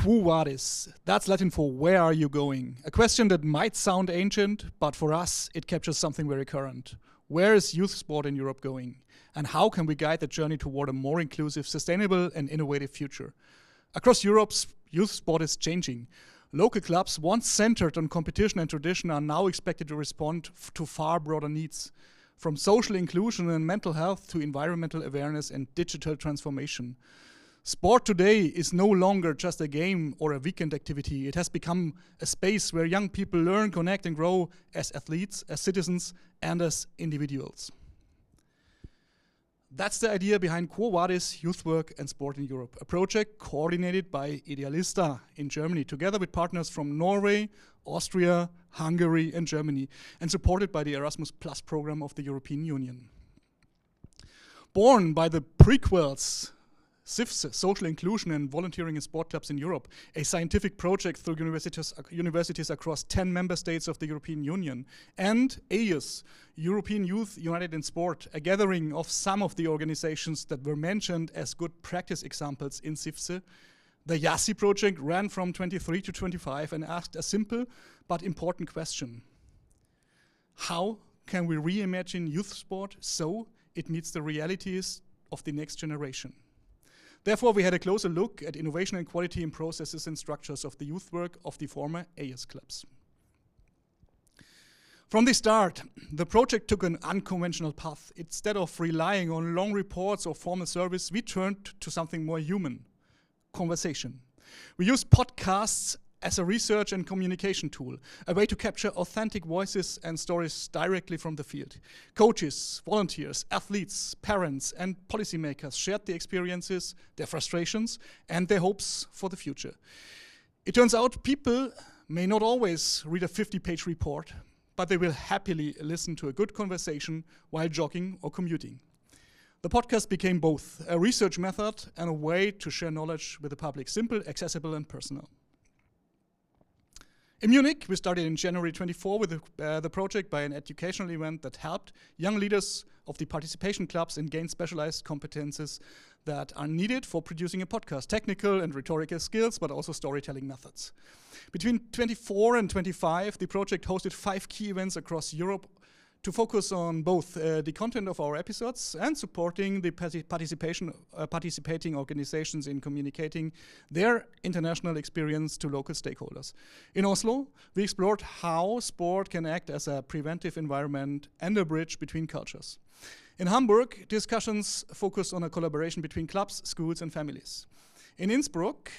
Quo Vadis, that's Latin for where are you going? A question that might sound ancient, but for us it captures something very current. Where is youth sport in Europe going? And how can we guide the journey toward a more inclusive, sustainable and innovative future? Across Europe, youth sport is changing. Local clubs, once centered on competition and tradition, are now expected to respond to far broader needs, from social inclusion and mental health to environmental awareness and digital transformation. Sport today is no longer just a game or a weekend activity. It has become a space where young people learn, connect and grow as athletes, as citizens and as individuals. That's the idea behind Quo Vadis, Youth Work and Sport in Europe, a project coordinated by Idealista in Germany, together with partners from Norway, Austria, Hungary and Germany, and supported by the Erasmus Programme of the European Union. Born by the prequels CIFS, Social Inclusion and Volunteering in Sport Clubs in Europe, a scientific project through universities across 10 member states of the European Union, and EUS, European Youth United in Sport, a gathering of some of the organizations that were mentioned as good practice examples in CIFS. The EACEA project ran from 23 to 25 and asked a simple but important question. How can we reimagine youth sport so it meets the realities of the next generation? Therefore, we had a closer look at innovation and quality in processes and structures of the youth work of the former EUS clubs. From the start, the project took an unconventional path. Instead of relying on long reports or formal service, we turned to something more human, conversation. We used podcasts as a research and communication tool, a way to capture authentic voices and stories directly from the field. Coaches, volunteers, athletes, parents, and policymakers shared their experiences, their frustrations, and their hopes for the future. It turns out people may not always read a 50-page report, but they will happily listen to a good conversation while jogging or commuting. The podcast became both a research method and a way to share knowledge with the public, simple, accessible, and personal. In Munich, we started in January 24 with the project by an educational event that helped young leaders of the participation clubs and gain specialized competences that are needed for producing a podcast, technical and rhetorical skills, but also storytelling methods. Between 24 and 25, the project hosted 5 key events across Europe to focus on both the content of our episodes and supporting the participating organizations in communicating their international experience to local stakeholders. In Oslo, we explored how sport can act as a preventive environment and a bridge between cultures. In Hamburg, discussions focused on a collaboration between clubs, schools, and families. In Innsbruck,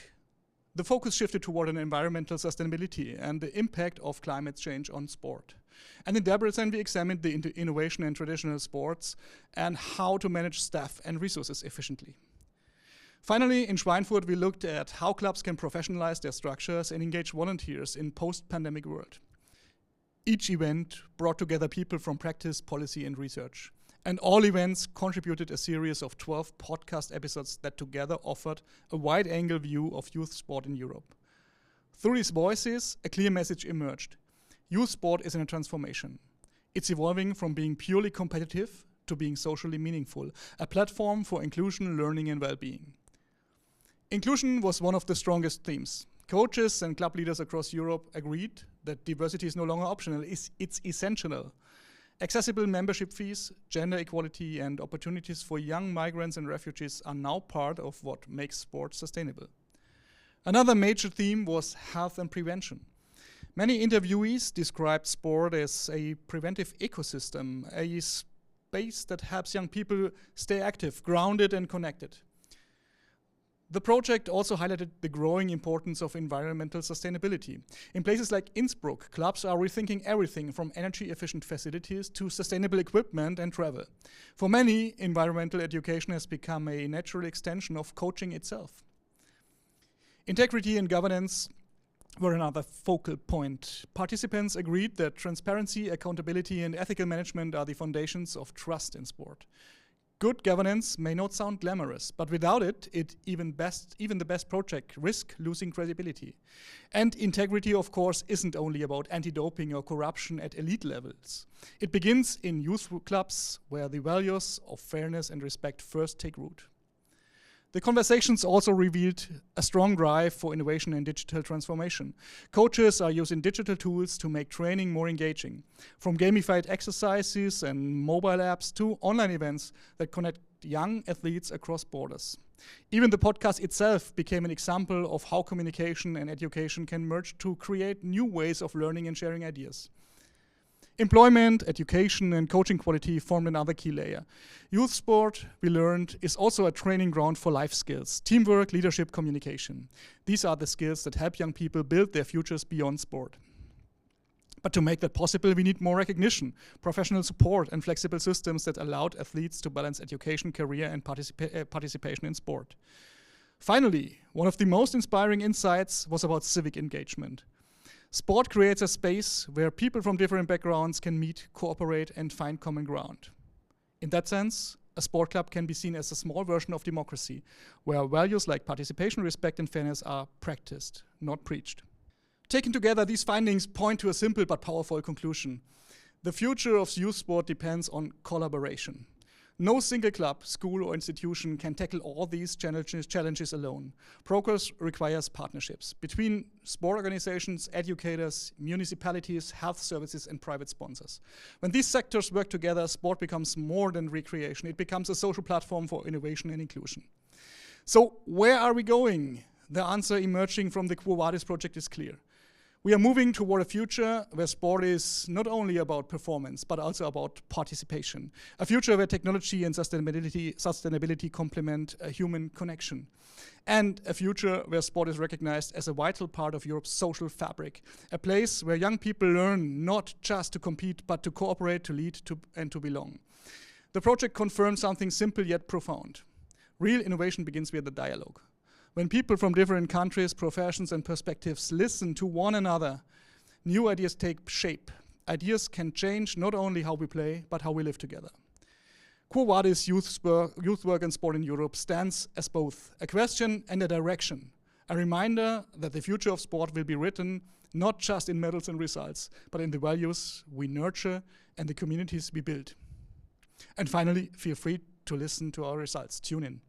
the focus shifted toward an environmental sustainability and the impact of climate change on sport. And in Debrecen, we examined the innovation in traditional sports and how to manage staff and resources efficiently. Finally, in Schweinfurt, we looked at how clubs can professionalize their structures and engage volunteers in post-pandemic world. Each event brought together people from practice, policy, and research. And all events contributed a series of 12 podcast episodes that together offered a wide-angle view of youth sport in Europe. Through these voices, a clear message emerged. Youth sport is in a transformation. It's evolving from being purely competitive to being socially meaningful, a platform for inclusion, learning, and well-being. Inclusion was one of the strongest themes. Coaches and club leaders across Europe agreed that diversity is no longer optional, it's essential. Accessible membership fees, gender equality, and opportunities for young migrants and refugees are now part of what makes sport sustainable. Another major theme was health and prevention. Many interviewees described sport as a preventive ecosystem, a space that helps young people stay active, grounded, and connected. The project also highlighted the growing importance of environmental sustainability. In places like Innsbruck, clubs are rethinking everything from energy-efficient facilities to sustainable equipment and travel. For many, environmental education has become a natural extension of coaching itself. Integrity and governance were another focal point. Participants agreed that transparency, accountability, and ethical management are the foundations of trust in sport. Good governance may not sound glamorous, but without it, even the best project risk losing credibility. And integrity, of course, isn't only about anti-doping or corruption at elite levels. It begins in youth clubs, where the values of fairness and respect first take root. The conversations also revealed a strong drive for innovation and digital transformation. Coaches are using digital tools to make training more engaging, from gamified exercises and mobile apps to online events that connect young athletes across borders. Even the podcast itself became an example of how communication and education can merge to create new ways of learning and sharing ideas. Employment, education, and coaching quality formed another key layer. Youth sport, we learned, is also a training ground for life skills, teamwork, leadership, communication. These are the skills that help young people build their futures beyond sport. But to make that possible, we need more recognition, professional support, and flexible systems that allowed athletes to balance education, career, and participation in sport. Finally, one of the most inspiring insights was about civic engagement. Sport creates a space where people from different backgrounds can meet, cooperate, and find common ground. In that sense, a sport club can be seen as a small version of democracy, where values like participation, respect, and fairness are practiced, not preached. Taken together, these findings point to a simple but powerful conclusion. The future of youth sport depends on collaboration. No single club, school, or institution can tackle all these challenges alone. Progress requires partnerships between sport organizations, educators, municipalities, health services, and private sponsors. When these sectors work together, sport becomes more than recreation. It becomes a social platform for innovation and inclusion. So where are we going? The answer emerging from the Quo Vadis project is clear. We are moving toward a future where sport is not only about performance, but also about participation. A future where technology and sustainability complement a human connection. And a future where sport is recognized as a vital part of Europe's social fabric. A place where young people learn not just to compete, but to cooperate, to lead, and to belong. The project confirms something simple yet profound. Real innovation begins with the dialogue. When people from different countries, professions, and perspectives listen to one another, new ideas take shape. Ideas can change not only how we play, but how we live together. Quo Vadis youth work and sport in Europe stands as both a question and a direction, a reminder that the future of sport will be written not just in medals and results, but in the values we nurture and the communities we build. And finally, feel free to listen to our results. Tune in.